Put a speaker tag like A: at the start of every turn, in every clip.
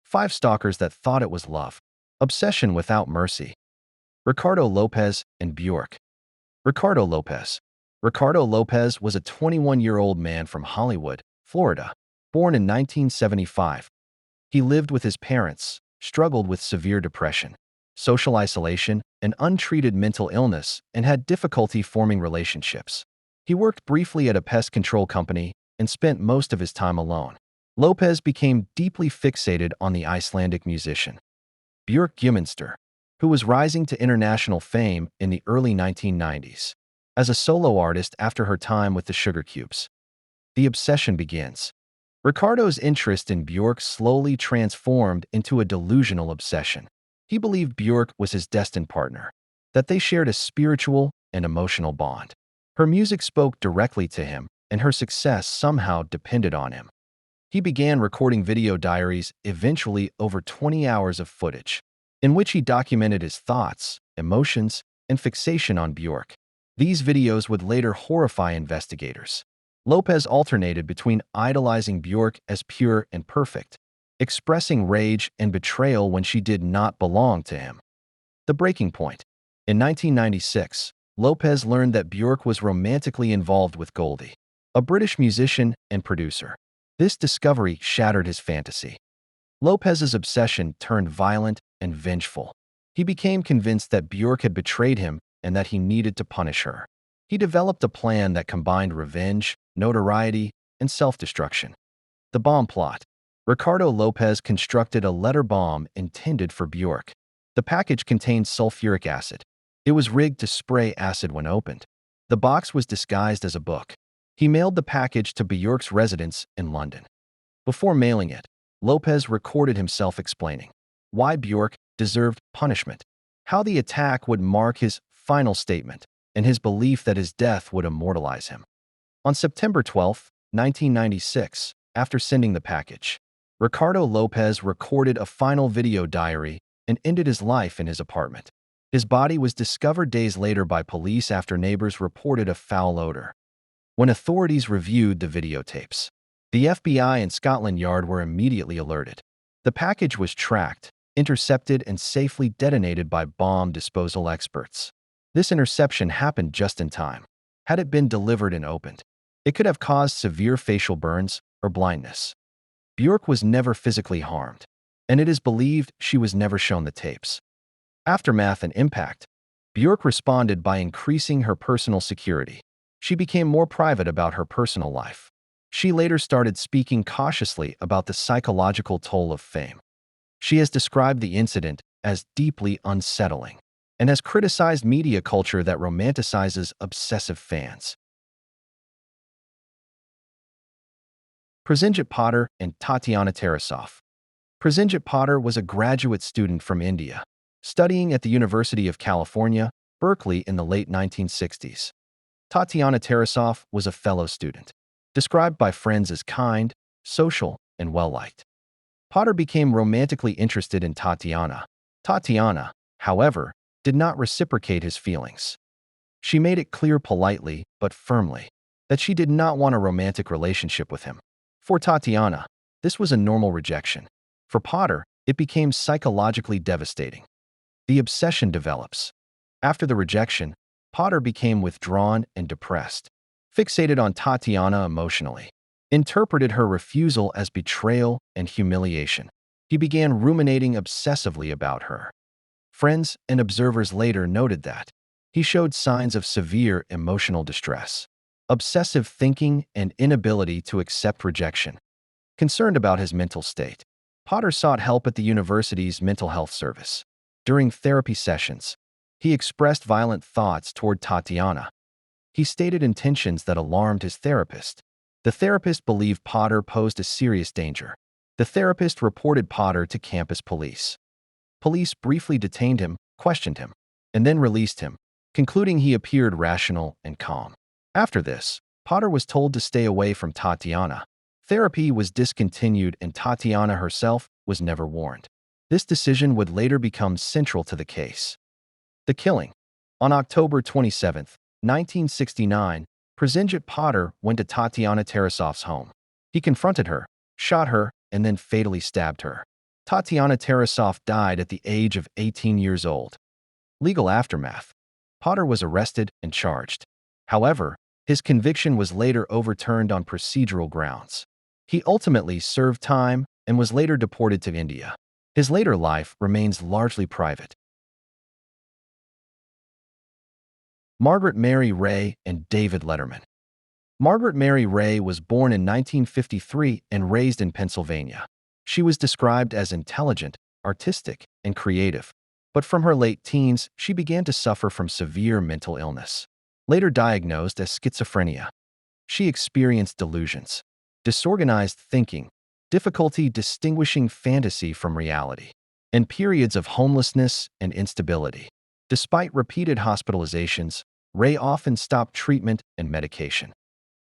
A: 5 Stalkers that thought it was love. Obsession without mercy. RicardoLópez and Bjork. RicardoLópez. RicardoLópez was a 21-year-old man from Hollywood, Florida, born in 1975. He lived with his parents, struggled with severe depression, social isolation, and untreated mental illness, and had difficulty forming relationships. He worked briefly at a pest control company and spent most of his time alone. Lopez became deeply fixated on the Icelandic musician Björk Gudmundsdóttir, who was rising to international fame in the early 1990s. As a solo artist after her time with the Sugar Cubes, the obsession begins. Ricardo's interest in Björk slowly transformed into a delusional obsession. He believed Björk was his destined partner, that they shared a spiritual and emotional bond. Her music spoke directly to him, and her success somehow depended on him. He began recording video diaries, eventually over 20 hours of footage, in which he documented his thoughts, emotions, and fixation on Björk. These videos would later horrify investigators. Lopez alternated between idolizing Björk as pure and perfect, expressing rage and betrayal when she did not belong to him. The breaking point. In 1996, Lopez learned that Björk was romantically involved with Goldie, a British musician and producer. This discovery shattered his fantasy. Lopez's obsession turned violent and vengeful. He became convinced that Björk had betrayed him and that he needed to punish her. He developed a plan that combined revenge, notoriety, and self-destruction. The bomb plot. RicardoLópez constructed a letter bomb intended for Björk. The package contained sulfuric acid. It was rigged to spray acid when opened. The box was disguised as a book. He mailed the package to Björk's residence in London. Before mailing it, Lopez recorded himself explaining why Björk deserved punishment, how the attack would mark his final statement, and his belief that his death would immortalize him. On September 12, 1996, after sending the package, RicardoLópez recorded a final video diary and ended his life in his apartment. His body was discovered days later by police after neighbors reported a foul odor. When authorities reviewed the videotapes, the FBI and Scotland Yard were immediately alerted. The package was tracked, intercepted, and safely detonated by bomb disposal experts. This interception happened just in time. Had it been delivered and opened, it could have caused severe facial burns or blindness. Björk was never physically harmed, and it is believed she was never shown the tapes. Aftermath and impact. Björk responded by increasing her personal security. She became more private about her personal life. She later started speaking cautiously about the psychological toll of fame. She has described the incident as deeply unsettling and has criticized media culture that romanticizes obsessive fans. Prasenjit Potter and Tatiana Tarasov. Prasenjit Potter was a graduate student from India, studying at the University of California, Berkeley in the late 1960s. Tatiana Tarasov was a fellow student, described by friends as kind, social, and well-liked. Potter became romantically interested in Tatiana. Tatiana, however, did not reciprocate his feelings. She made it clear politely but firmly that she did not want a romantic relationship with him. For Tatiana, this was a normal rejection. For Potter, it became psychologically devastating. The obsession develops. After the rejection, Potter became withdrawn and depressed, fixated on Tatiana emotionally, interpreted her refusal as betrayal and humiliation. He began ruminating obsessively about her. Friends and observers later noted that he showed signs of severe emotional distress, obsessive thinking, and inability to accept rejection. Concerned about his mental state, Potter sought help at the university's mental health service. During therapy sessions, he expressed violent thoughts toward Tatiana. He stated intentions that alarmed his therapist. The therapist believed Potter posed a serious danger. The therapist reported Potter to campus police. Police briefly detained him, questioned him, and then released him, concluding he appeared rational and calm. After this, Potter was told to stay away from Tatiana. Therapy was discontinued and Tatiana herself was never warned. This decision would later become central to the case. The killing. On October 27, 1969, Prasenjit Potter went to Tatiana Tarasov's home. He confronted her, shot her, and then fatally stabbed her. Tatiana Tarasov died at the age of 18 years old. Legal aftermath. Potter was arrested and charged. However, his conviction was later overturned on procedural grounds. He ultimately served time and was later deported to India. His later life remains largely private. Margaret Mary Ray and David Letterman. Margaret Mary Ray was born in 1953 and raised in Pennsylvania. She was described as intelligent, artistic, and creative, but from her late teens, she began to suffer from severe mental illness. Later diagnosed as schizophrenia, she experienced delusions, disorganized thinking, difficulty distinguishing fantasy from reality, and periods of homelessness and instability. Despite repeated hospitalizations, Ray often stopped treatment and medication.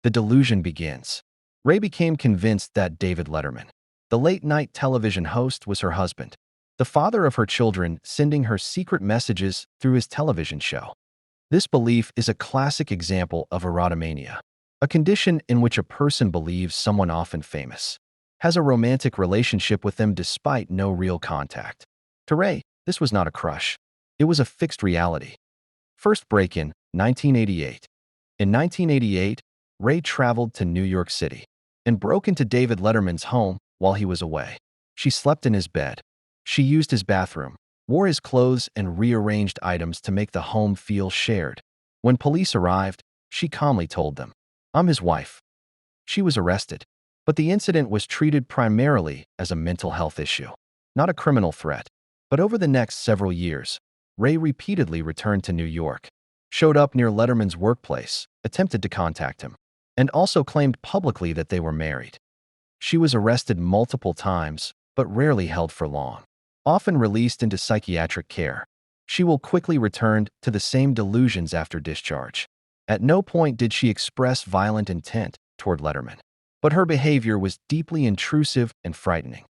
A: The delusion begins. Ray became convinced that David Letterman, the late-night television host, was her husband, the father of her children, sending her secret messages through his television show. This belief is a classic example of erotomania, a condition in which a person believes someone often famous has a romantic relationship with them despite no real contact. To Ray, this was not a crush. It was a fixed reality. First break-in, 1988. In 1988, Ray traveled to New York City and broke into David Letterman's home while he was away. She slept in his bed. She used his bathroom, wore his clothes, and rearranged items to make the home feel shared. When police arrived, she calmly told them, "I'm his wife." She was arrested, but the incident was treated primarily as a mental health issue, not a criminal threat. But over the next several years, Ray repeatedly returned to New York, showed up near Letterman's workplace, attempted to contact him, and also claimed publicly that they were married. She was arrested multiple times, but rarely held for long. Often released into psychiatric care, she will quickly return to the same delusions after discharge. At no point did she express violent intent toward Letterman, but her behavior was deeply intrusive and frightening.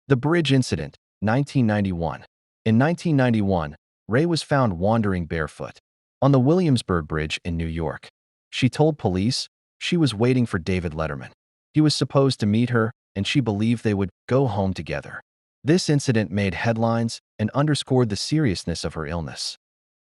A: The Bridge Incident, 1991. In 1991, Ray was found wandering barefoot on the Williamsburg Bridge in New York. She told police she was waiting for David Letterman. He was supposed to meet her, and she believed they would go home together. This incident made headlines and underscored the seriousness of her illness.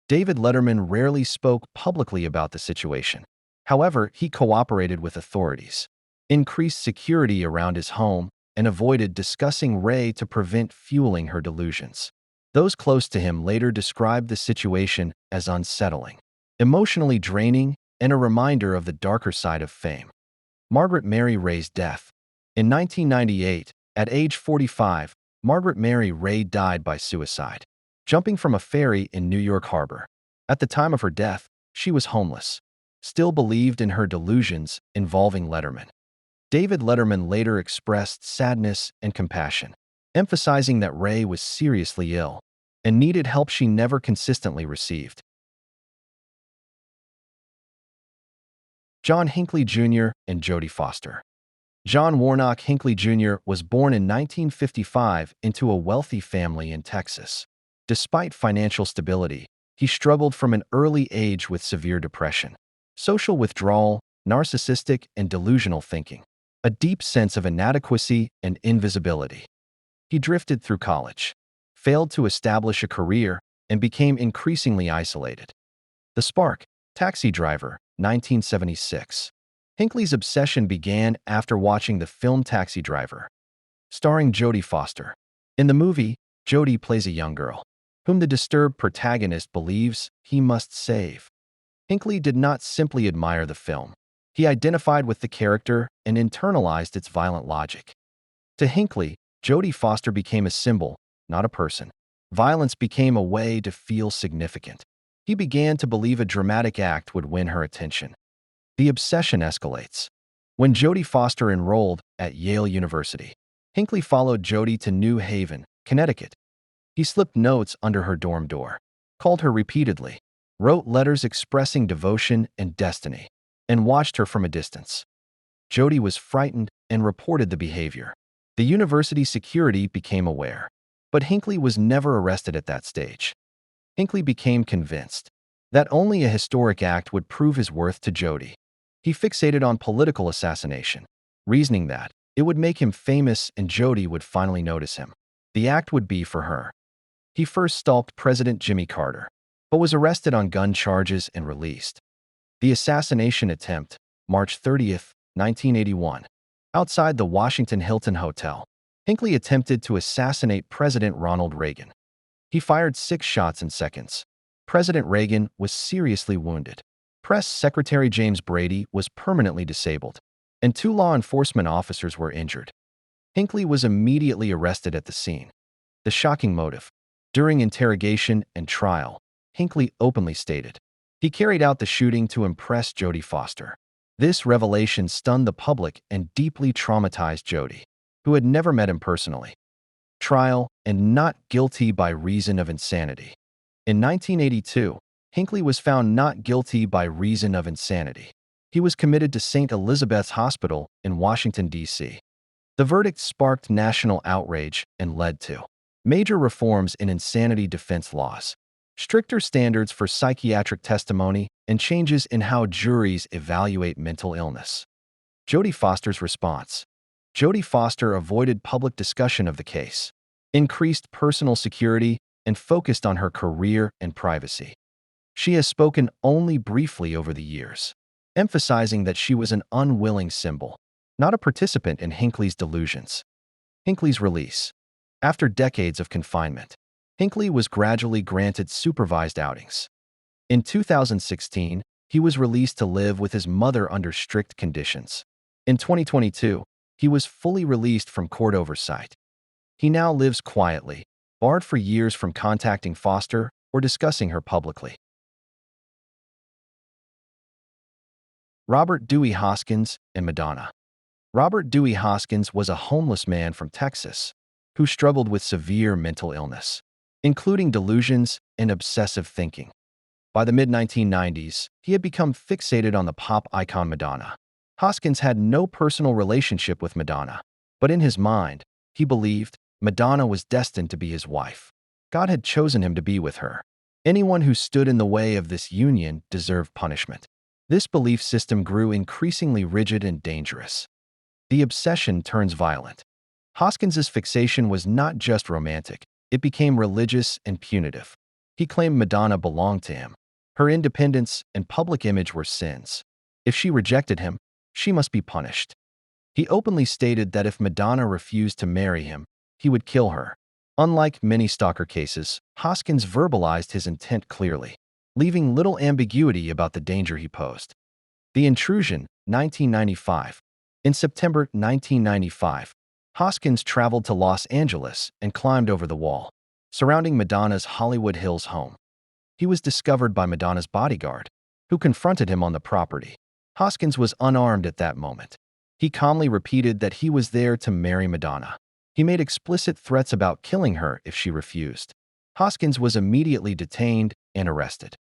A: David Letterman rarely spoke publicly about the situation. However, he cooperated with authorities, increased security around his home, and avoided discussing Ray to prevent fueling her delusions. Those close to him later described the situation as unsettling, emotionally draining, and a reminder of the darker side of fame. Margaret Mary Ray's death. In 1998, at age 45, Margaret Mary Ray died by suicide, jumping from a ferry in New York Harbor. At the time of her death, she was homeless, still believed in her delusions involving Letterman. David Letterman later expressed sadness and compassion, emphasizing that Ray was seriously ill and needed help she never consistently received. John Hinckley Jr. and Jodie Foster. John Warnock Hinckley Jr. was born in 1955 into a wealthy family in Texas. Despite financial stability, he struggled from an early age with severe depression, social withdrawal, narcissistic and delusional thinking, a deep sense of inadequacy and invisibility. He drifted through college, failed to establish a career, and became increasingly isolated. The Spark, Taxi Driver, 1976. Hinckley's obsession began after watching the film Taxi Driver, starring Jodie Foster. In the movie, Jodie plays a young girl, whom the disturbed protagonist believes he must save. Hinckley did not simply admire the film. He identified with the character and internalized its violent logic. To Hinckley, Jodie Foster became a symbol, not a person. Violence became a way to feel significant. He began to believe a dramatic act would win her attention. The obsession escalates. When Jodie Foster enrolled at Yale University, Hinckley followed Jodie to New Haven, Connecticut. He slipped notes under her dorm door, called her repeatedly, wrote letters expressing devotion and destiny, and watched her from a distance. Jodie was frightened and reported the behavior. The university security became aware, but Hinckley was never arrested at that stage. Hinckley became convinced that only a historic act would prove his worth to Jodie. He fixated on political assassination, reasoning that it would make him famous and Jodie would finally notice him. The act would be for her. He first stalked President Jimmy Carter, but was arrested on gun charges and released. The assassination attempt, March 30th, 1981. Outside the Washington Hilton Hotel, Hinckley attempted to assassinate President Ronald Reagan. He fired 6 shots in seconds. President Reagan was seriously wounded. Press Secretary James Brady was permanently disabled, and 2 law enforcement officers were injured. Hinckley was immediately arrested at the scene. The shocking motive. During interrogation and trial, Hinckley openly stated he carried out the shooting to impress Jodie Foster. This revelation stunned the public and deeply traumatized Jodie, who had never met him personally. Trial and not guilty by reason of insanity. In 1982, Hinckley was found not guilty by reason of insanity. He was committed to St. Elizabeth's Hospital in Washington, D.C. The verdict sparked national outrage and led to major reforms in insanity defense laws, stricter standards for psychiatric testimony, and changes in how juries evaluate mental illness. Jodie Foster's response. Jodie Foster avoided public discussion of the case, increased personal security, and focused on her career and privacy. She has spoken only briefly over the years, emphasizing that she was an unwilling symbol, not a participant in Hinckley's delusions. Hinckley's release. After decades of confinement, Hinckley was gradually granted supervised outings. In 2016, he was released to live with his mother under strict conditions. In 2022, he was fully released from court oversight. He now lives quietly, barred for years from contacting Foster or discussing her publicly. Robert Dewey Hoskins and Madonna. Robert Dewey Hoskins was a homeless man from Texas who struggled with severe mental illness, including delusions and obsessive thinking. By the mid-1990s, he had become fixated on the pop icon Madonna. Hoskins had no personal relationship with Madonna, but in his mind, he believed Madonna was destined to be his wife. God had chosen him to be with her. Anyone who stood in the way of this union deserved punishment. This belief system grew increasingly rigid and dangerous. The obsession turns violent. Hoskins's fixation was not just romantic, it became religious and punitive. He claimed Madonna belonged to him. Her independence and public image were sins. If she rejected him, she must be punished. He openly stated that if Madonna refused to marry him, he would kill her. Unlike many stalker cases, Hoskins verbalized his intent clearly, leaving little ambiguity about the danger he posed. The Intrusion, 1995. In September 1995, Hoskins traveled to Los Angeles and climbed over the wall, surrounding Madonna's Hollywood Hills home. He was discovered by Madonna's bodyguard, who confronted him on the property. Hoskins was unarmed at that moment. He calmly repeated that he was there to marry Madonna. He made explicit threats about killing her if she refused. Hoskins was immediately detained and arrested.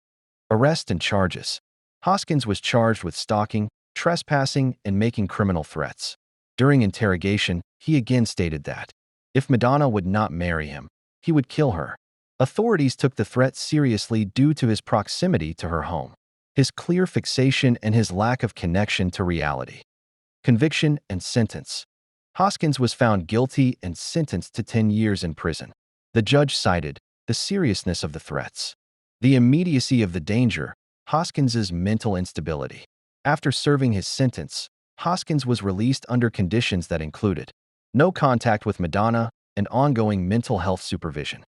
A: Arrest and charges. Hoskins was charged with stalking, trespassing, and making criminal threats. During interrogation, he again stated that if Madonna would not marry him, he would kill her. Authorities took the threat seriously due to his proximity to her home, his clear fixation, and his lack of connection to reality. Conviction and sentence. Hoskins was found guilty and sentenced to 10 years in prison. The judge cited the seriousness of the threats, the immediacy of the danger, Hoskins's mental instability. After serving his sentence, Hoskins was released under conditions that included no contact with Madonna and ongoing mental health supervision.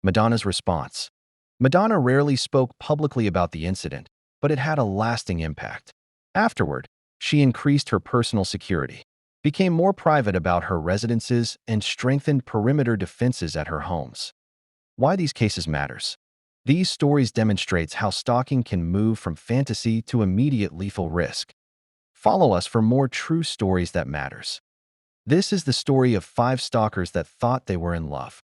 A: Madonna's response. Madonna rarely spoke publicly about the incident, but it had a lasting impact. Afterward, she increased her personal security, became more private about her residences, and strengthened perimeter defenses at her homes. Why these cases matters. These stories demonstrates how stalking can move from fantasy to immediate lethal risk. Follow us for more true stories that matters. This is the story of 5 stalkers that thought they were in love.